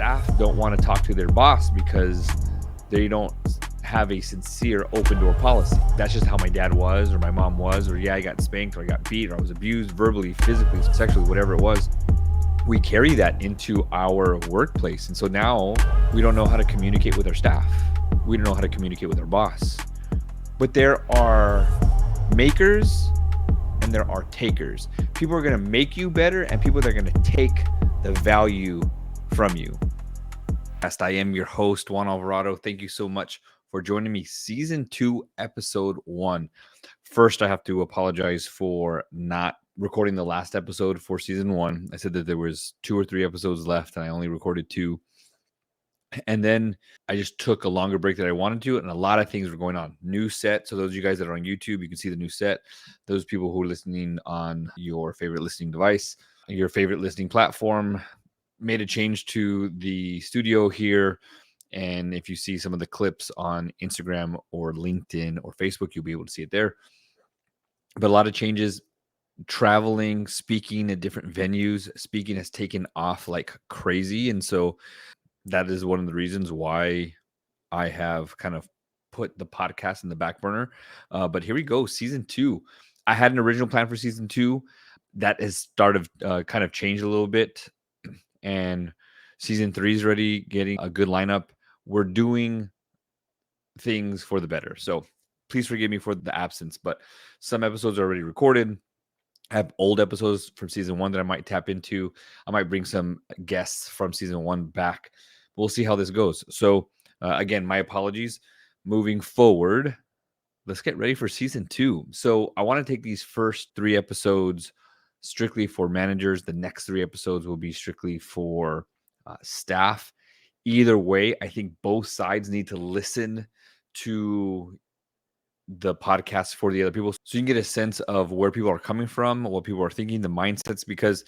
staff don't want to talk to their boss because they don't have a sincere open door policy. That's just how my dad was, or my mom was, or I got spanked, or I got beat, or I was abused verbally, physically, sexually, whatever it was. We carry that into our workplace. And so now we don't know how to communicate with our staff. We don't know how to communicate with our boss. But there are makers and there are takers. People are going to make you better, and people that are going to take the value from you. I am your host, Juan Alvarado. Thank you so much for joining me. Season 2, episode 1. First, I have to apologize for not recording the last episode for season 1. I said that there was 2 or 3 episodes left, and I only recorded 2. And then I just took a longer break than I wanted to, and a lot of things were going on. New set. So those of you guys that are on YouTube, you can see the new set. Those people who are listening on your favorite listening device, your favorite listening platform, made a change to the studio here. And if you see some of the clips on Instagram or LinkedIn or Facebook, you'll be able to see it there. But a lot of changes. Traveling, speaking at different venues. Speaking has taken off like crazy. And so that is one of the reasons why I have kind of put the podcast in the back burner. But here we go, season 2. I had an original plan for season 2 that has started kind of changed a little bit. And season 3 is already getting a good lineup. We're doing things for the better. So please forgive me for the absence, but some episodes are already recorded. I have old episodes from season 1 that I might tap into. I might bring some guests from season 1 back. We'll see how this goes. So again, my apologies. Moving forward, let's get ready for season 2. So I want to take these first 3 episodes strictly for managers. The next 3 episodes will be strictly for staff. Either way, I think both sides need to listen to the podcast for the other people, so you can get a sense of where people are coming from, what people are thinking, the mindsets. Because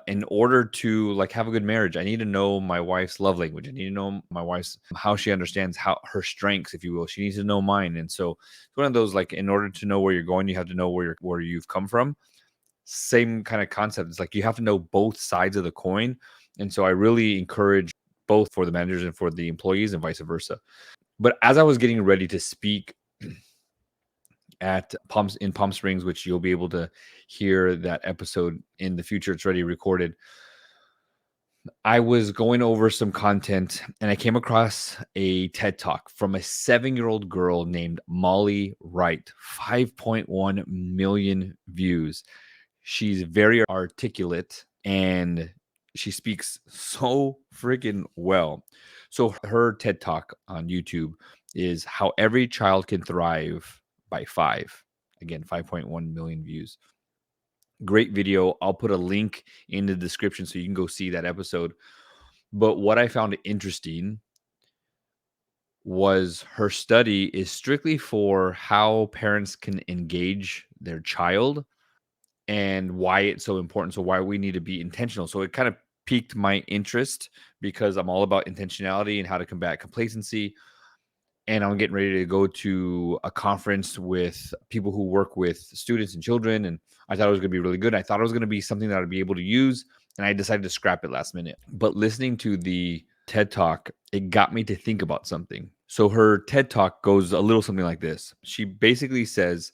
in order to have a good marriage, I need to know my wife's love language. I need to know my wife's, how she understands her strengths, if you will. She needs to know mine. And so it's one of those, in order to know where you're going, you have to know where you've come from. Same kind of concept. It's you have to know both sides of the coin. And so I really encourage both for the managers and for the employees, and vice versa. But as I was getting ready to speak in Palm Springs, which you'll be able to hear that episode in the future, it's already recorded, I was going over some content and I came across a TED Talk from a 7-year-old girl named Molly Wright. 5.1 million views. She's very articulate and she speaks so freaking well. So her TED Talk on YouTube is How Every Child Can Thrive by 5. Again, 5.1 million views. Great video. I'll put a link in the description so you can go see that episode. But what I found interesting was her study is strictly for how parents can engage their child and why it's so important. So why we need to be intentional. So it kind of piqued my interest because I'm all about intentionality and how to combat complacency. And I'm getting ready to go to a conference with people who work with students and children. And I thought it was going to be really good. I thought it was going to be something that I'd be able to use. And I decided to scrap it last minute. But listening to the TED Talk, it got me to think about something. So her TED Talk goes a little something like this. She basically says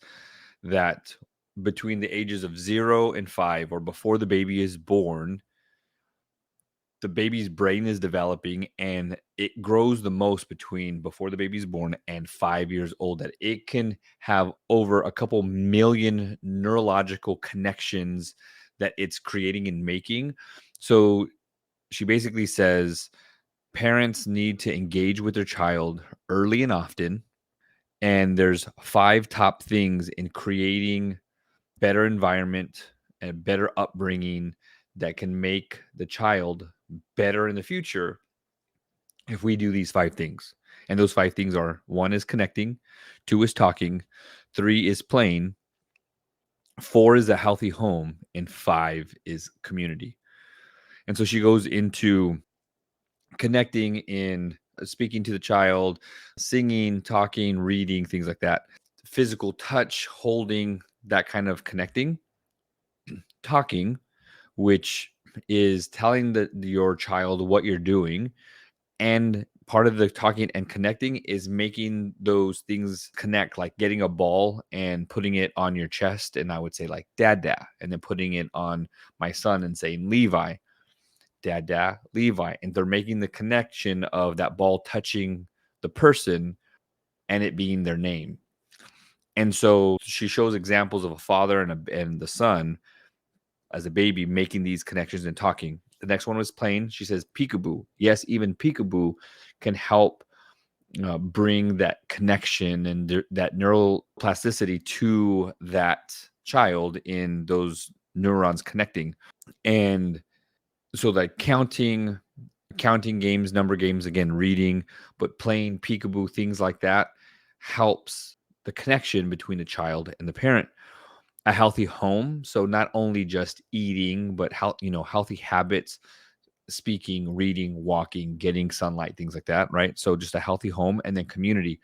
that between the ages of 0 and 5, or before the baby is born, the baby's brain is developing, and it grows the most between before the baby's born and 5 years old, that it can have over a couple million neurological connections that it's creating and making. So she basically says parents need to engage with their child early and often. And there's 5 top things in creating better environment and better upbringing that can make the child better in the future if we do these 5 things. And those 5 things are: 1 is connecting, 2 is talking, 3 is playing, 4 is a healthy home, and 5 is community. And so she goes into connecting in speaking to the child, singing, talking, reading, things like that. Physical touch, holding, that kind of connecting. Talking, which is telling your child what you're doing. And part of the talking and connecting is making those things connect, like getting a ball and putting it on your chest. And I would say like dad, and then putting it on my son and saying Levi, dad, Levi. And they're making the connection of that ball touching the person and it being their name. And so she shows examples of a father and the son as a baby making these connections and talking. The next one was playing. She says peekaboo. Yes, even peekaboo can help bring that connection and that neuroplasticity to that child in those neurons connecting. And so like counting games, number games, again, reading, but playing peekaboo, things like that helps the connection between the child and the parent. A healthy home, so not only just eating, but healthy habits, speaking, reading, walking, getting sunlight, things like that, right? So just a healthy home, and then community,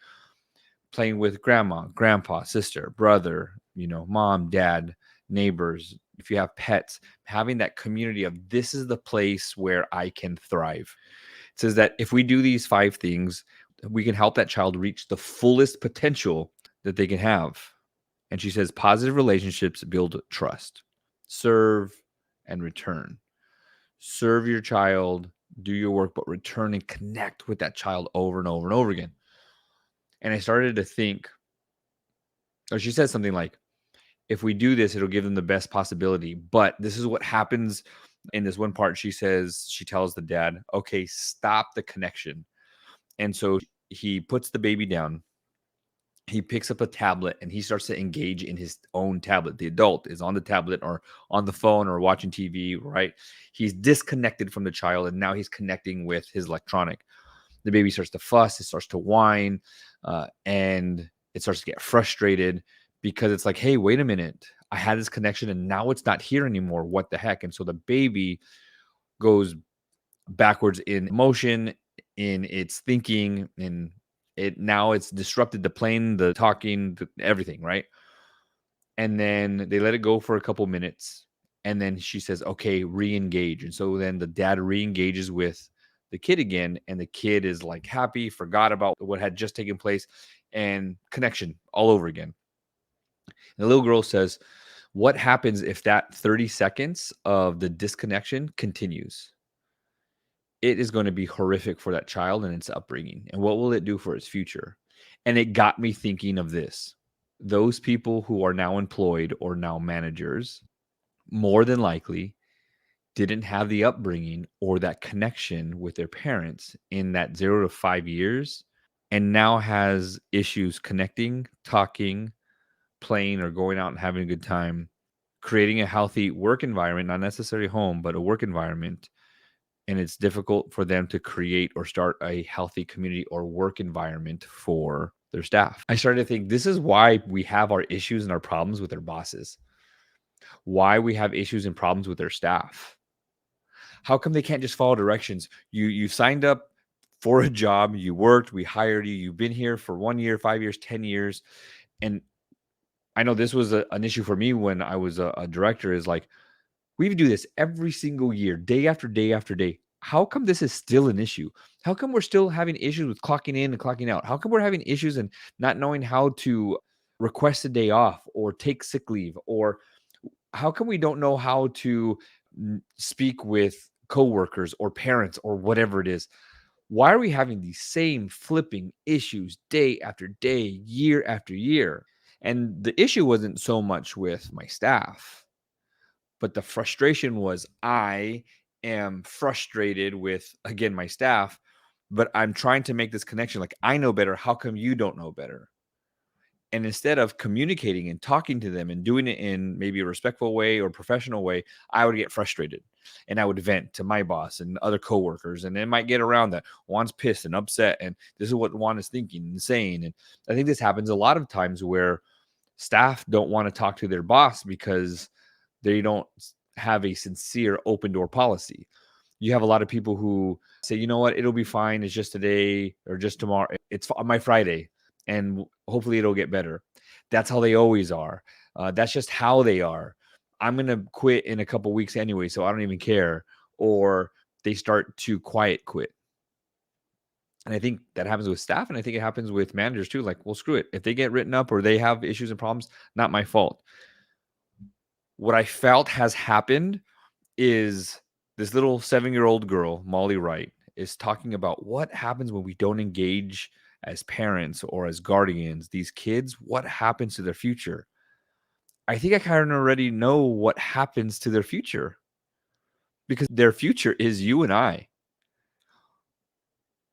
playing with grandma, grandpa, sister, brother, mom, dad, neighbors. If you have pets, having that community of this is the place where I can thrive. It says that if we do these 5 things, we can help that child reach the fullest potential that they can have. And she says positive relationships build trust. Serve and return. Serve your child, do your work, but return and connect with that child over and over and over again. And I started to think, or she said something like, if we do this, it'll give them the best possibility. But this is what happens in this one part. She tells the dad, okay, stop the connection. And so he puts the baby down. He picks up a tablet and he starts to engage in his own tablet. The adult is on the tablet or on the phone or watching TV, right? He's disconnected from the child and now he's connecting with his electronic. The baby starts to fuss, it starts to whine, and it starts to get frustrated because it's like, hey, wait a minute. I had this connection and now it's not here anymore. What the heck? And so the baby goes backwards in emotion, in its thinking, and it's disrupted the playing, the talking, everything, right? And then they let it go for a couple minutes, and then she says, okay, re-engage. And so then the dad re-engages with the kid again, and the kid is like happy, forgot about what had just taken place, and connection all over again. And the little girl says, what happens if that 30 seconds of the disconnection continues? It is going to be horrific for that child and its upbringing. And what will it do for its future? And it got me thinking of this. Those people who are now employed or now managers, more than likely, didn't have the upbringing or that connection with their parents in that 0 to 5 years, and now has issues connecting, talking, playing, or going out and having a good time, creating a healthy work environment, not necessarily home, but a work environment. And it's difficult for them to create or start a healthy community or work environment for their staff. I started to think this is why we have our issues and our problems with our bosses, why we have issues and problems with their staff. How come they can't just follow directions? You signed up for a job, you worked, we hired you, you've been here for 1 year, 5 years, 10 years. And I know this was an issue for me when I was a director, is like, we do this every single year, day after day after day. How come this is still an issue? How come we're still having issues with clocking in and clocking out? How come we're having issues and not knowing how to request a day off or take sick leave? Or how come we don't know how to speak with coworkers or parents or whatever it is? Why are we having these same flipping issues day after day, year after year? And the issue wasn't so much with my staff, but the frustration was I am frustrated with, again, my staff, but I'm trying to make this connection. Like, I know better. How come you don't know better? And instead of communicating and talking to them and doing it in maybe a respectful way or professional way, I would get frustrated and I would vent to my boss and other coworkers. And it might get around that Juan's pissed and upset. And this is what Juan is thinking and saying. And I think this happens a lot of times where staff don't want to talk to their boss because they don't have a sincere open door policy. You have a lot of people who say, you know what, it'll be fine. It's just today or just tomorrow. It's my Friday and hopefully it'll get better. That's how they always are. That's just how they are. I'm going to quit in a couple weeks anyway, so I don't even care. Or they start to quiet quit. And I think that happens with staff, and I think it happens with managers too. Like, well, screw it. If they get written up or they have issues and problems, not my fault. What I felt has happened is this little 7-year-old girl, Molly Wright, is talking about what happens when we don't engage as parents or as guardians, these kids, what happens to their future. I think I kind of already know what happens to their future, because their future is you and I.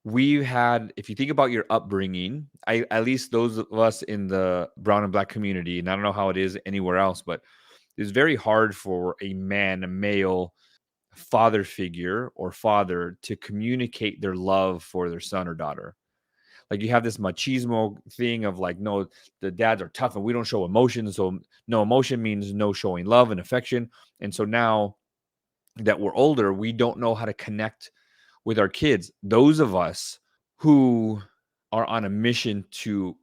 We had, if you think about your upbringing, at least those of us in the brown and black community, and I don't know how it is anywhere else, but it's very hard for a man, a male father figure or father to communicate their love for their son or daughter. Like, you have this machismo thing of like, no, the dads are tough and we don't show emotion. So no emotion means no showing love and affection. And so now that we're older, we don't know how to connect with our kids. Those of us who are on a mission to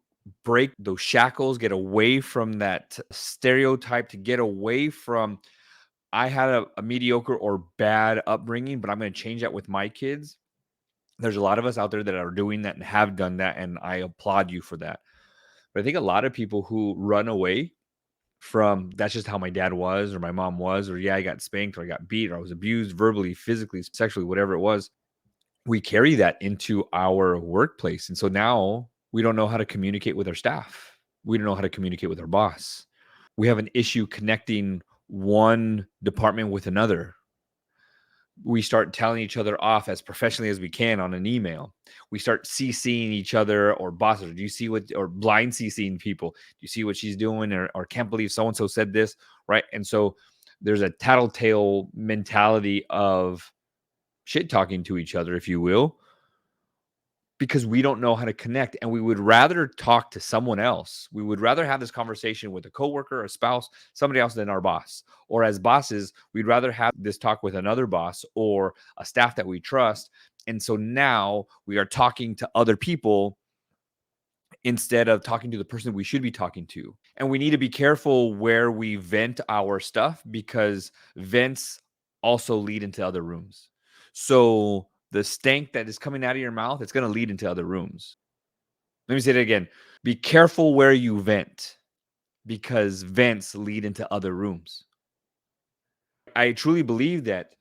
break those shackles, get away from that stereotype, to get away from, I had a mediocre or bad upbringing, but I'm going to change that with my kids. There's a lot of us out there that are doing that and have done that, and I applaud you for that. But I think a lot of people who run away from, that's just how my dad was or my mom was, or yeah, I got spanked or I got beat or I was abused verbally, physically, sexually, whatever it was, we carry that into our workplace. And so now we don't know how to communicate with our staff. We don't know how to communicate with our boss. We have an issue connecting one department with another. We start telling each other off as professionally as we can on an email. We start CCing each other or bosses. Do you see what, or blind CCing people? Do you see what she's doing? Or can't believe so-and-so said this, right? And so there's a tattletale mentality of shit talking to each other, if you will, because we don't know how to connect, and we would rather talk to someone else. We would rather have this conversation with a coworker, a spouse, somebody else than our boss. Or as bosses, we'd rather have this talk with another boss or a staff that we trust. And so now we are talking to other people instead of talking to the person we should be talking to. And we need to be careful where we vent our stuff, because vents also lead into other rooms. So the stank that is coming out of your mouth, it's going to lead into other rooms. Let me say that again. Be careful where you vent, because vents lead into other rooms. I truly believe that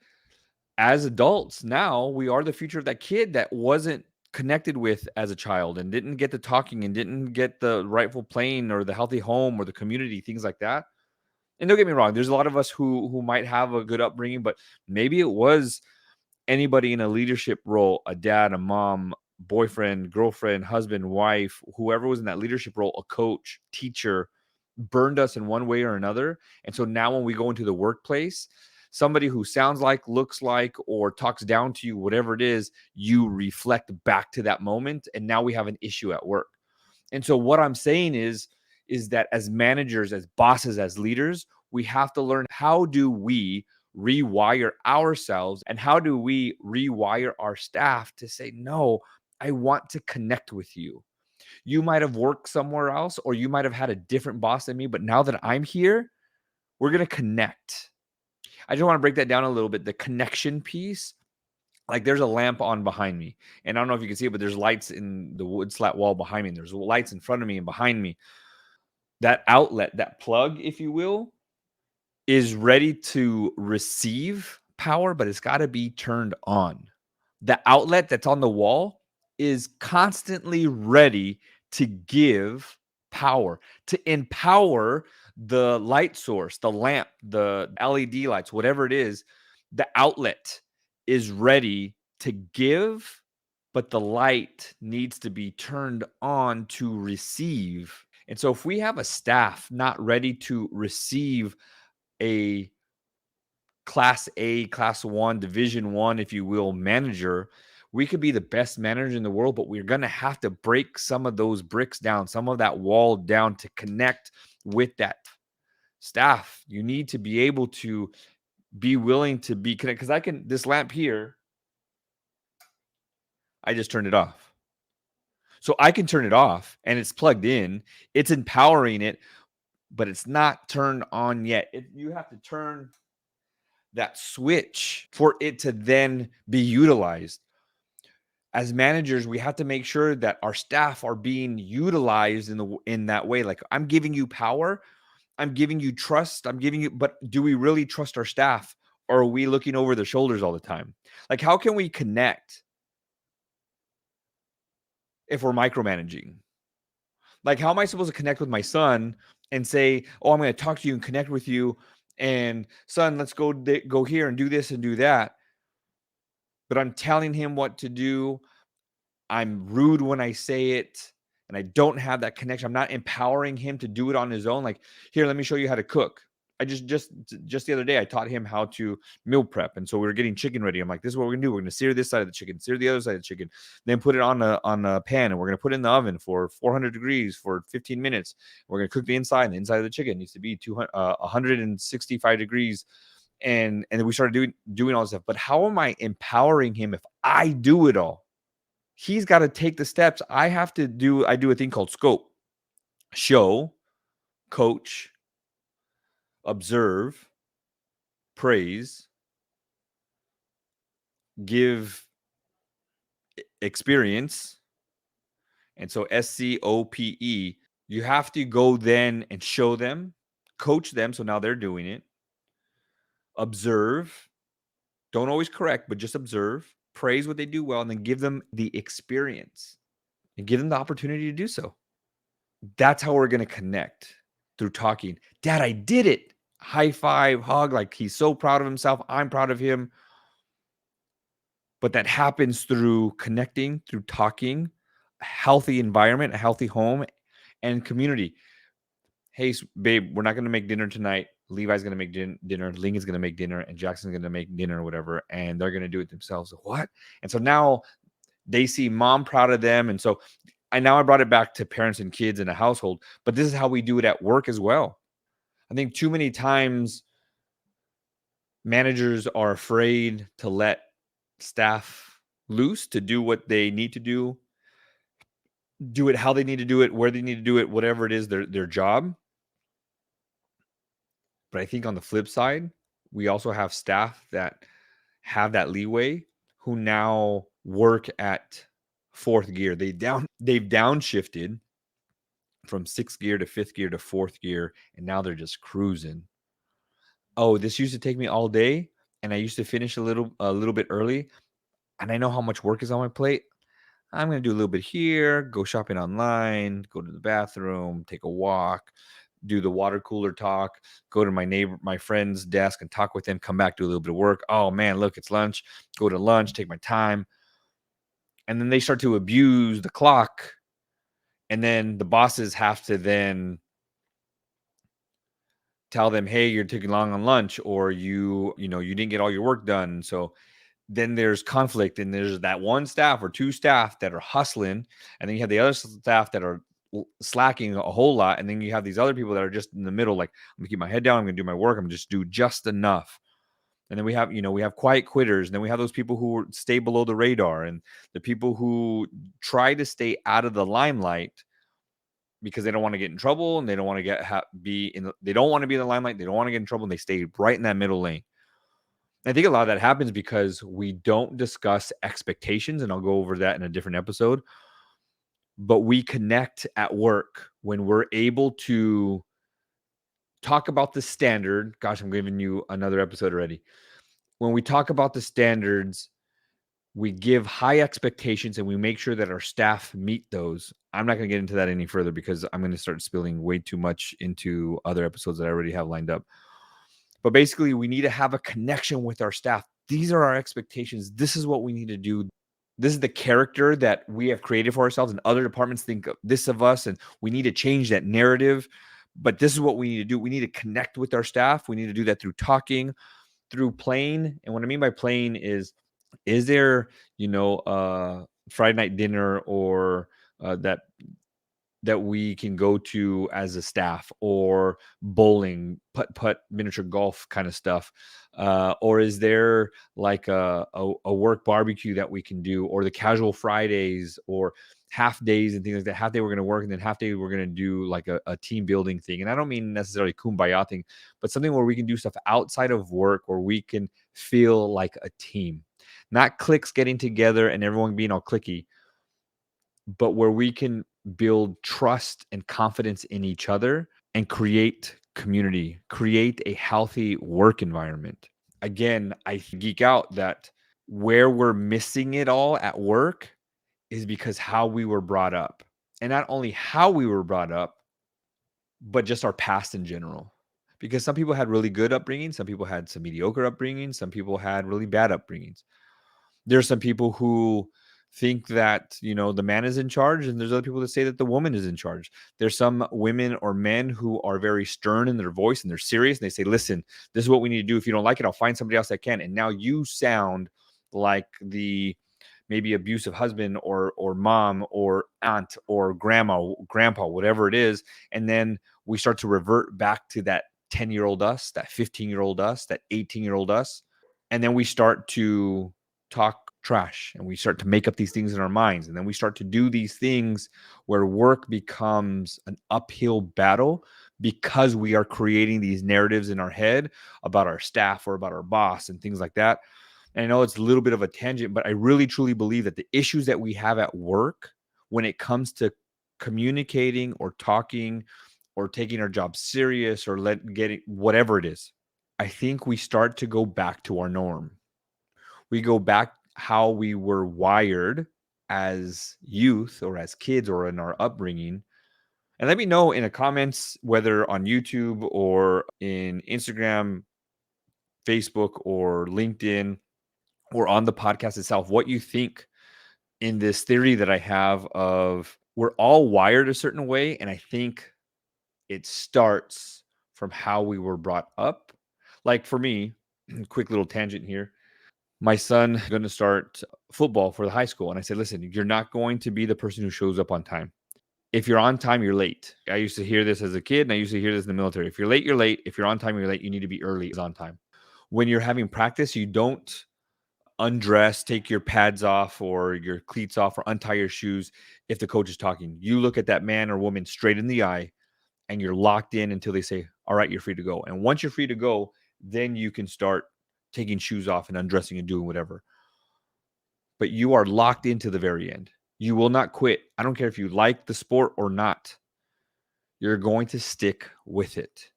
as adults now, we are the future of that kid that wasn't connected with as a child and didn't get the talking and didn't get the rightful plane or the healthy home or the community, things like that. And don't get me wrong, there's a lot of us who might have a good upbringing, but maybe it was anybody in a leadership role, a dad, a mom, boyfriend, girlfriend, husband, wife, whoever was in that leadership role, a coach, teacher, burned us in one way or another. And so now when we go into the workplace, somebody who sounds like, looks like, or talks down to you, whatever it is, you reflect back to that moment. And now we have an issue at work. And so what I'm saying is that as managers, as bosses, as leaders, we have to learn, how do we rewire ourselves and how do we rewire our staff to say, no, I want to connect with you. You might have worked somewhere else, or you might have had a different boss than me, but now that I'm here, we're going to connect. I just want to break that down a little bit. The connection piece, like there's a lamp on behind me, and I don't know if you can see it, but there's lights in the wood slat wall behind me. There's lights in front of me and behind me. That outlet, that plug, if you will, is ready to receive power, but it's got to be turned on. The outlet that's on the wall is constantly ready to give power, to empower the light source, the lamp, the LED lights, whatever it is. The outlet is ready to give, but the light needs to be turned on to receive. And so if we have a staff not ready to receive a class A, class one, division one, if you will, manager, we could be the best manager in the world, but we're going to have to break some of those bricks down, some of that wall down to connect with that staff. You need to be able to be willing to be connected. Because this lamp here, I just turned it off. So I can turn it off and it's plugged in. It's empowering it. but it's not turned on yet. You have to turn that switch for it to then be utilized. As managers, we have to make sure that our staff are being utilized in that way. Like, I'm giving you power, I'm giving you trust, but do we really trust our staff, or are we looking over their shoulders all the time? Like, how can we connect if we're micromanaging? Like, how am I supposed to connect with my son and say, "Oh, I'm going to talk to you and connect with you, and son, let's go here and do this and do that," but I'm telling him what to do. I'm rude when I say it, and I don't have that connection. I'm not empowering him to do it on his own. Like, here, let me show you how to cook. I just the other day, I taught him how to meal prep, and so we were getting chicken ready. I'm like, this is what we're gonna do. We're gonna sear this side of the chicken, sear the other side of the chicken, then put it on a pan, and we're gonna put it in the oven for 400 degrees for 15 minutes. We're gonna cook the inside, and the inside of the chicken needs to be 165 degrees. And then we started doing all this stuff. But how am I empowering him if I do it all? He's got to take the steps. I do a thing called scope: show, coach, observe, praise, give experience. And so SCOPE, you have to go then and show them, coach them. So now they're doing it. Observe, don't always correct, but just observe, praise what they do well, and then give them the experience and give them the opportunity to do so. That's how we're going to connect, through talking. Dad, I did it. High five, hug. Like, he's so proud of himself. I'm proud of him. But that happens through connecting, through talking, a healthy environment, a healthy home, and community. Hey, babe, we're not going to make dinner tonight. Levi's going to make dinner. Ling is going to make dinner. And Jackson's going to make dinner or whatever. And they're going to do it themselves. What? And so now they see mom proud of them. And so I brought it back to parents and kids in a household. But this is how we do it at work as well. I think too many times managers are afraid to let staff loose to do what they need to do it how they need to do it, where they need to do it, whatever it is, their job. But I think on the flip side, we also have staff that have that leeway, who now work at fourth gear. They've downshifted from sixth gear to fifth gear to fourth gear, and now they're just cruising. Oh, this used to take me all day, and I used to finish a little bit early, and I know how much work is on my plate. I'm going to do a little bit here, go shopping online, go to the bathroom, take a walk, do the water cooler talk, go to my friend's desk and talk with them, come back, do a little bit of work. Oh man, look, it's lunch. Go to lunch, take my time. And then they start to abuse the clock. And then the bosses have to then tell them, hey, you're taking long on lunch, or you didn't get all your work done. So then there's conflict, and there's that one staff or two staff that are hustling, and then you have the other staff that are slacking a whole lot, and then you have these other people that are just in the middle, like, I'm gonna keep my head down, I'm gonna do my work, I'm just do just enough. And then we have quiet quitters, and then we have those people who stay below the radar, and the people who try to stay out of the limelight because they don't want to get in trouble, and they don't want to they don't want to be in the limelight, they don't want to get in trouble, and they stay right in that middle lane. I think a lot of that happens because we don't discuss expectations, and I'll go over that in a different episode. But we connect at work when we're able to talk about the standard. Gosh, I'm giving you another episode already. When we talk about the standards, we give high expectations, and we make sure that our staff meet those. I'm not going to get into that any further because I'm going to start spilling way too much into other episodes that I already have lined up. But basically, we need to have a connection with our staff. These are our expectations. This is what we need to do. This is the character that we have created for ourselves, and other departments think this of us, and we need to change that narrative. But this is what we need to do. We need to connect with our staff. We need to do that through talking, through playing. And what I mean by playing is there, Friday night dinner, or that that we can go to as a staff, or bowling, putt, miniature golf kind of stuff? Or is there like a work barbecue that we can do, or the casual Fridays, or half days and things like that? Half day we're going to work, and then half day we're going to do like a team building thing. And I don't mean necessarily kumbaya thing, but something where we can do stuff outside of work, where we can feel like a team, not cliques getting together and everyone being all clicky, but where we can build trust and confidence in each other and create community, create a healthy work environment. Again, I geek out that where we're missing it all at work is because how we were brought up. And not only how we were brought up, but just our past in general. Because some people had really good upbringing, some people had some mediocre upbringing, some people had really bad upbringings. There's some people who think that, the man is in charge, and there's other people that say that the woman is in charge. There's some women or men who are very stern in their voice, and they're serious, and they say, listen, this is what we need to do. If you don't like it, I'll find somebody else that can. And now you sound like the maybe abusive husband, or mom, or aunt, or grandpa, whatever it is. And then we start to revert back to that 10-year-old us, that 15-year-old us, that 18-year-old us. And then we start to talk trash, and we start to make up these things in our minds. And then we start to do these things where work becomes an uphill battle, because we are creating these narratives in our head about our staff or about our boss and things like that. And I know it's a little bit of a tangent, but I really truly believe that the issues that we have at work, when it comes to communicating or talking or taking our job serious, or getting whatever it is, I think we start to go back to our norm. We go back how we were wired as youth, or as kids, or in our upbringing. And let me know in the comments, whether on YouTube or in Instagram, Facebook, or LinkedIn, or on the podcast itself, what you think in this theory that I have of we're all wired a certain way. And I think it starts from how we were brought up. Like for me, quick little tangent here. My son is going to start football for the high school. And I said, listen, you're not going to be the person who shows up on time. If you're on time, you're late. I used to hear this as a kid, and I used to hear this in the military. If you're late, you're late. If you're on time, you're late. You need to be early is on time. When you're having practice, you don't undress, take your pads off or your cleats off, or untie your shoes if the coach is talking. You look at that man or woman straight in the eye, and you're locked in until they say, all right, you're free to go. And once you're free to go, then you can start taking shoes off and undressing and doing whatever. But you are locked into the very end. You will not quit. I don't care if you like the sport or not. You're going to stick with it.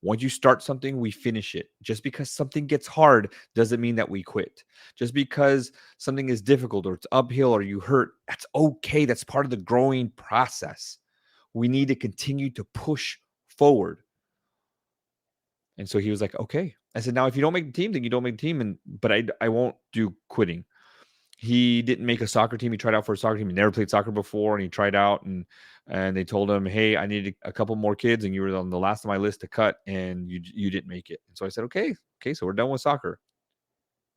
Once you start something, we finish it. Just because something gets hard doesn't mean that we quit. Just because something is difficult, or it's uphill, or you hurt, that's okay. That's part of the growing process. We need to continue to push forward. And so he was like, okay. I said, now if you don't make the team, then you don't make the team. But I won't do quitting. He didn't make a soccer team. He tried out for a soccer team. He never played soccer before, and he tried out, and they told him, hey, I needed a couple more kids, and you were on the last of my list to cut, and you didn't make it. And so I said, okay, so we're done with soccer.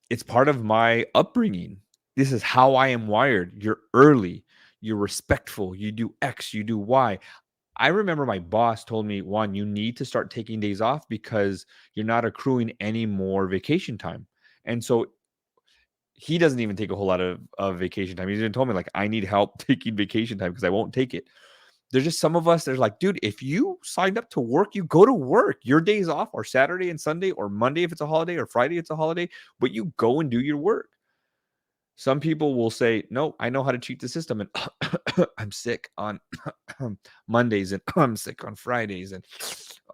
It's part of my upbringing. This is how I am wired. You're early. You're respectful. You do X. You do Y. I remember my boss told me, Juan, you need to start taking days off, because you're not accruing any more vacation time. And so he doesn't even take a whole lot of vacation time. He's even told me, like, I need help taking vacation time because I won't take it. There's just some of us that are like, dude, if you signed up to work, you go to work. Your days off are Saturday and Sunday, or Monday if it's a holiday, or Friday it's a holiday, but you go and do your work. Some people will say, no, I know how to cheat the system, and I'm sick on Mondays, and I'm sick on Fridays, and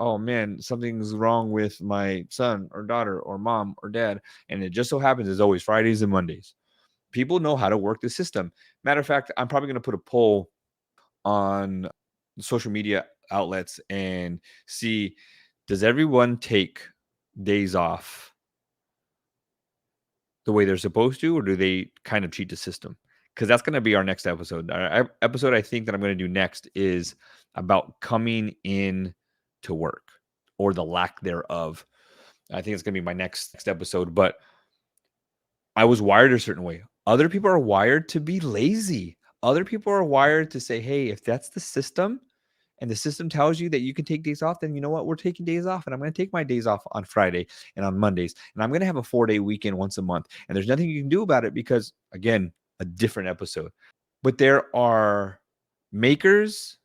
oh man, something's wrong with my son or daughter or mom or dad, and it just so happens it's always Fridays and Mondays. People know how to work the system. Matter of fact, I'm probably going to put a poll on social media outlets and see, does everyone take days off the way they're supposed to, or do they kind of cheat the system? Because that's going to be our next episode. Our episode I think that I'm going to do next is about coming in to work, or the lack thereof. I think it's going to be my next episode. But I was wired a certain way. Other people are wired to be lazy. Other people are wired to say, hey, if that's the system and the system tells you that you can take days off, then you know what? We're taking days off, and I'm going to take my days off on Friday and on Mondays, and I'm going to have a 4-day weekend once a month. And there's nothing you can do about it because, again, a different episode. But there are makers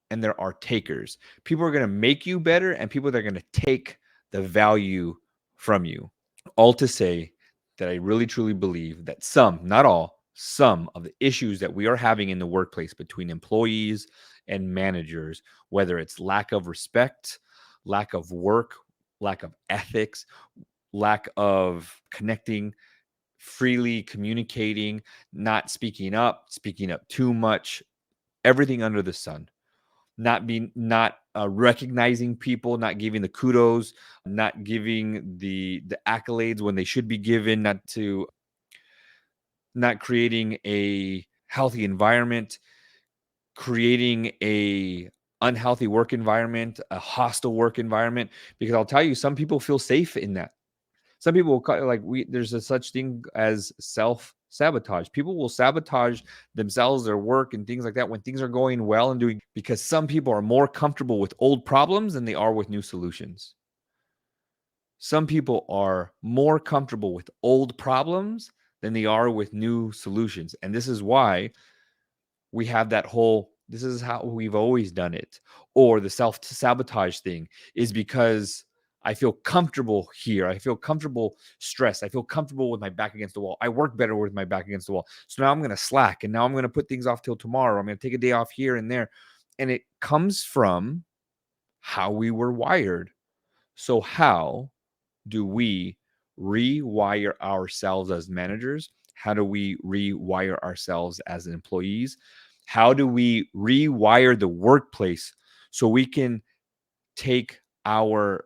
and there are takers. People are going to make you better, and people that are going to take the value from you. All to say that I really truly believe that some, not all, some of the issues that we are having in the workplace between employees and managers, whether it's lack of respect, lack of work, lack of ethics, lack of connecting, freely communicating, not speaking up too much, everything under the sun, not recognizing people, not giving the kudos, not giving the accolades when they should be given, not creating a healthy environment, creating a unhealthy work environment, a hostile work environment. Because I'll tell you, some people feel safe in that. Some people will call, like, there's a such thing as self-sabotage. People will sabotage themselves, their work, and things like that when things are going well and doing, because some people are more comfortable with old problems than they are with new solutions. Some people are more comfortable with old problems than they are with new solutions. And this is why we have that whole, this is how we've always done it, or the self-sabotage thing, is because I feel comfortable here. I feel comfortable stressed. I feel comfortable with my back against the wall. I work better with my back against the wall. So now I'm going to slack, and now I'm going to put things off till tomorrow. I'm going to take a day off here and there. And it comes from how we were wired. So how do we rewire ourselves as managers? How do we rewire ourselves as employees? How do we rewire the workplace so we can take our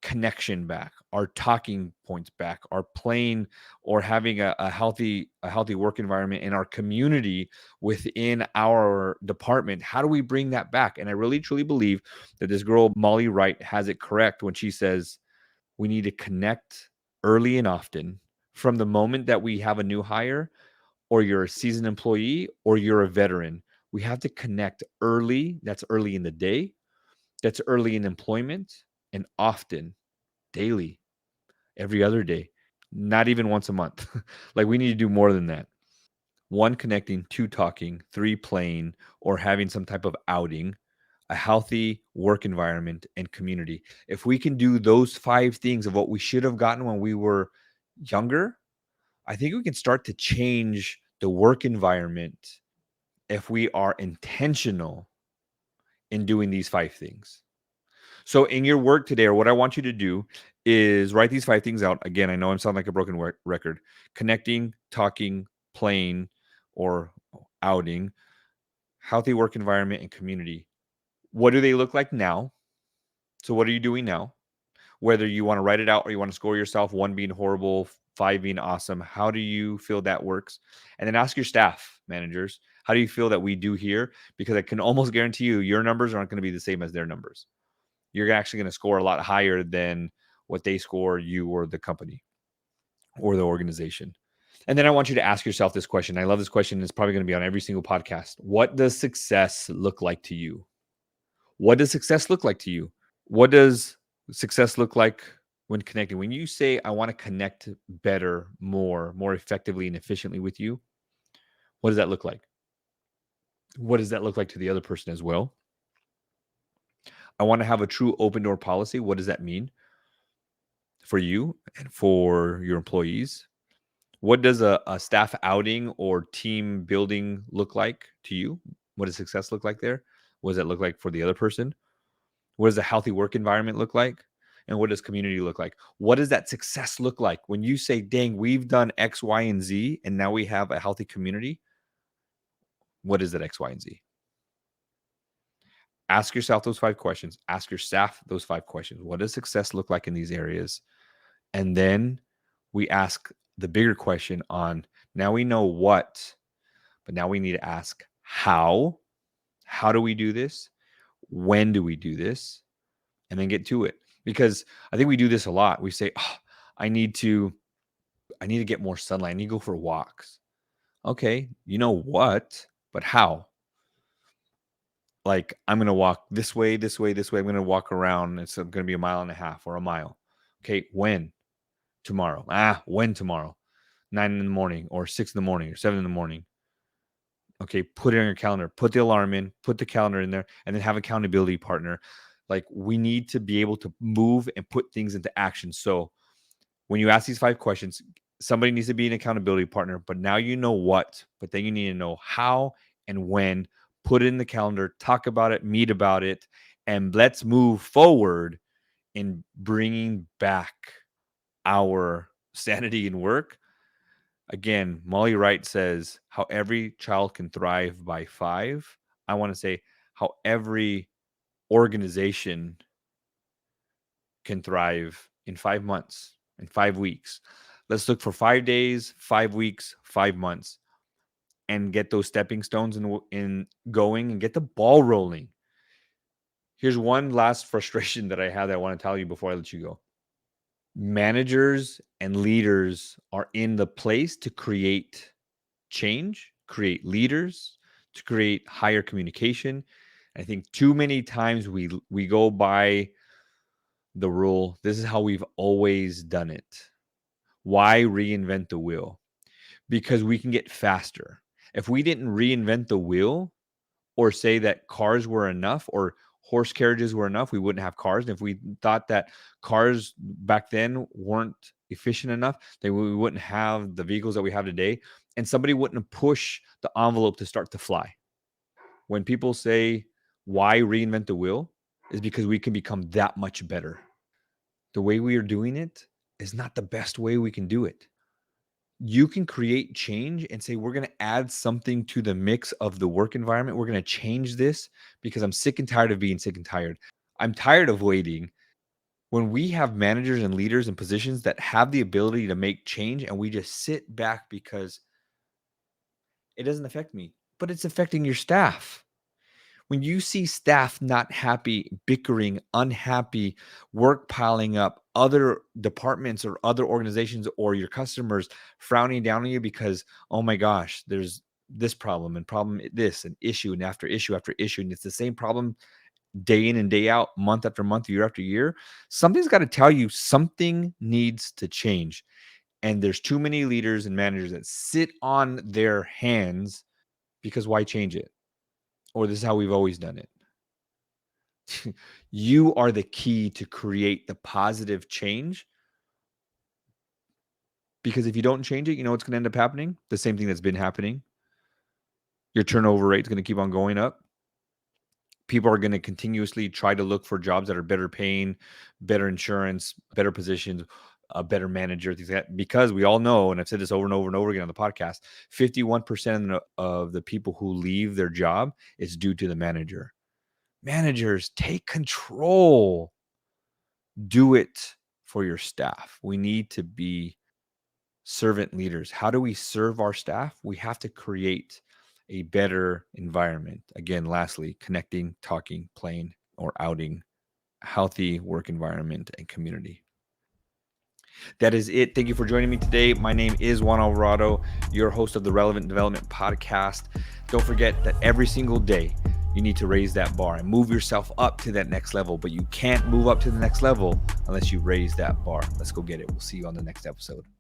connection back, our talking points back, our playing, or having a healthy work environment in our community, within our department? How do we bring that back? And I really truly believe that this girl Molly Wright has it correct when she says we need to connect early and often. From the moment that we have a new hire, or you're a seasoned employee, or you're a veteran, we have to connect early. That's early in the day, that's early in employment, and often, daily, every other day, not even once a month. Like, we need to do more than that. 1, connecting; 2, talking; 3, playing or having some type of outing; a healthy work environment and community. If we can do those 5 things of what we should have gotten when we were younger, I think we can start to change the work environment if we are intentional in doing these 5 things. So in your work today, or what I want you to do, is write these 5 things out. Again, I know I sound like a broken record. Connecting, talking, playing or outing, healthy work environment and community. What do they look like now? So what are you doing now? Whether you want to write it out or you want to score yourself, 1 being horrible, 5 being awesome. How do you feel that works? And then ask your staff, managers, how do you feel that we do here? Because I can almost guarantee you, your numbers aren't going to be the same as their numbers. You're actually going to score a lot higher than what they score, you or the company or the organization. And then I want you to ask yourself this question. I love this question. It's probably going to be on every single podcast. What does success look like to you? What does success look like to you? What does success look like when connecting? When you say, I want to connect better, more effectively and efficiently with you, what does that look like? What does that look like to the other person as well? I want to have a true open door policy. What does that mean for you and for your employees? What does a staff outing or team building look like to you? What does success look like there? What does that look like for the other person? What does a healthy work environment look like? And what does community look like? What does that success look like when you say, dang, we've done X, Y, and Z, and now we have a healthy community? What is that X, Y, and Z? Ask yourself those 5 questions. Ask your staff those 5 questions. What does success look like in these areas? And then we ask the bigger question on, now we know what, but now we need to ask how. How do we do this? When do we do this? And then get to it. Because I think we do this a lot. We say, I need to get more sunlight. I need to go for walks. Okay, you know what, but how? Like, I'm going to walk this way, this way, this way. I'm going to walk around. It's going to be a mile and a half or a mile. Okay, when? Tomorrow. When tomorrow? 9 in the morning or 6 in the morning or 7 in the morning. Okay, put it on your calendar. Put the alarm in, put the calendar in there, and then have accountability partner. Like, we need to be able to move and put things into action. So when you ask these 5 questions, somebody needs to be an accountability partner, but now you know what, but then you need to know how and when. Put it in the calendar, talk about it, meet about it, and let's move forward in bringing back our sanity in work. Again, Molly Wright says how every child can thrive by 5. I want to say how every organization can thrive in 5 months, in 5 weeks. Let's look for 5 days, 5 weeks, 5 months, and get those stepping stones in going and get the ball rolling. Here's one last frustration that I have that I want to tell you before I let you go. Managers and leaders are in the place to create change, create leaders, to create higher communication. I think too many times we go by the rule, this is how we've always done it. Why reinvent the wheel? Because we can get faster. If we didn't reinvent the wheel or say that cars were enough or horse carriages were enough, we wouldn't have cars. And if we thought that cars back then weren't efficient enough, then we wouldn't have the vehicles that we have today. And somebody wouldn't push the envelope to start to fly. When people say, why reinvent the wheel? Is because we can become that much better. The way we are doing it is not the best way we can do it. You can create change and say, we're going to add something to the mix of the work environment. We're going to change this because I'm sick and tired of being sick and tired. I'm tired of waiting. When we have managers and leaders in positions that have the ability to make change and we just sit back because it doesn't affect me, but it's affecting your staff. When you see staff not happy, bickering, unhappy, work piling up, other departments or other organizations or your customers frowning down on you because, oh my gosh, there's this problem and problem this and issue and after issue after issue, and it's the same problem day in and day out, month after month, year after year, something's got to tell you something needs to change. And there's too many leaders and managers that sit on their hands because why change it? Or this is how we've always done it. You are the key to create the positive change, because if you don't change it, you know what's going to end up happening? The same thing that's been happening. Your turnover rate is going to keep on going up. People are going to continuously try to look for jobs that are better paying, better insurance, better positions, a better manager, things like that. Because we all know, and I've said this over and over and over again on the podcast, 51% of the people who leave their job is due to the manager. Managers, take control. Do it for your staff. We need to be servant leaders. How do we serve our staff? We have to create a better environment. Again, lastly, connecting, talking, playing, or outing, healthy work environment and community. That is it. Thank you for joining me today. My name is Juan Alvarado, your host of the Relevant Development Podcast. Don't forget that every single day, you need to raise that bar and move yourself up to that next level. But you can't move up to the next level unless you raise that bar. Let's go get it. We'll see you on the next episode.